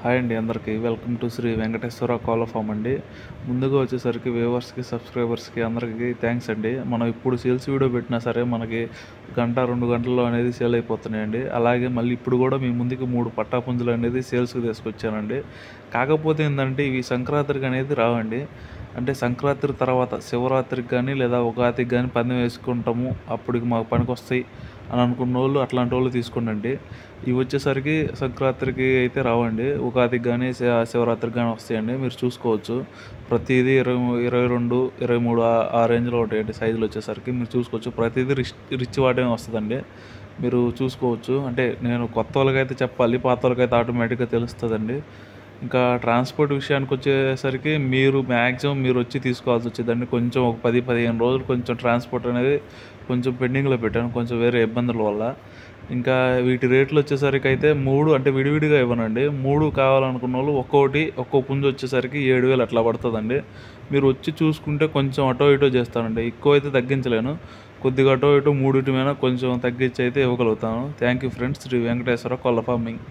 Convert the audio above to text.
Hi అండి అందరికీ welcome to Shri Venkateswara కోళ్ళ ఫామ్ అండి. ముందుగా వచ్చేసరికి వ్యూవర్స్కి సబ్స్క్రైబర్స్కి అందరికీ థ్యాంక్స్ అండి. మనం ఇప్పుడు సేల్స్ వీడియో పెట్టినా సరే మనకి గంట 2 గంటల్లో అనేది సేల్ అయిపోతున్నాయండి. అలాగే మళ్ళీ ఇప్పుడు కూడా మీ ముందుకి 3 పట్టా పుంజులు అనేది సేల్స్కి తీసుకొచ్చానండి. కాకపోతే ఏంటంటే ఇవి సంక్రాంతికి అనేది రావండి. అంటే సంక్రాంతి తర్వాత శివరాత్రికి కానీ లేదా ఉగాదికి కానీ పందెం వేసుకుంటాము, అప్పటికి మాకు పనికి వస్తాయి అని అనుకున్న వాళ్ళు అట్లాంటి వాళ్ళు తీసుకోండి. ఇవి వచ్చేసరికి సంక్రాంతికి అయితే రావండి, ఉగాదికి కానీ శివరాత్రికి కానీ వస్తాయండి. మీరు చూసుకోవచ్చు ప్రతిదీ 22, 23 ఆ రేంజ్లో ఉంటాయండి సైజులు వచ్చేసరికి. మీరు చూసుకోవచ్చు ప్రతిదీ రిచ్ వాటమే వస్తుందండి. మీరు చూసుకోవచ్చు. అంటే నేను కొత్త వాళ్ళకైతే చెప్పాలి, పాత వాళ్ళకైతే ఆటోమేటిక్గా తెలుస్తుందండి. ఇంకా ట్రాన్స్పోర్ట్ విషయానికి వచ్చేసరికి మీరు మ్యాక్సిమం మీరు వచ్చి తీసుకోవాల్సి వచ్చేదండి. కొంచెం ఒక 10-15 రోజులు కొంచెం ట్రాన్స్పోర్ట్ అనేది కొంచెం పెండింగ్లో పెట్టాను, కొంచెం వేరే ఇబ్బందుల వల్ల. ఇంకా వీటి రేట్లు వచ్చేసరికి అయితే 3 అంటే విడివిడిగా ఇవ్వనండి. 3 కావాలనుకున్న వాళ్ళు ఒక్కో పుంజు వచ్చేసరికి 7,000 అట్లా పడుతుందండి. మీరు వచ్చి చూసుకుంటే కొంచెం అటో ఇటో చేస్తానండి, ఎక్కువ అయితే తగ్గించలేను. కొద్దిగా అటో ఇటో మూడింటి మీద కొంచెం తగ్గించి అయితే ఇవ్వగలుగుతాను. Thank you friends. Shri Venkateswara కోళ్ళ ఫార్మింగ్.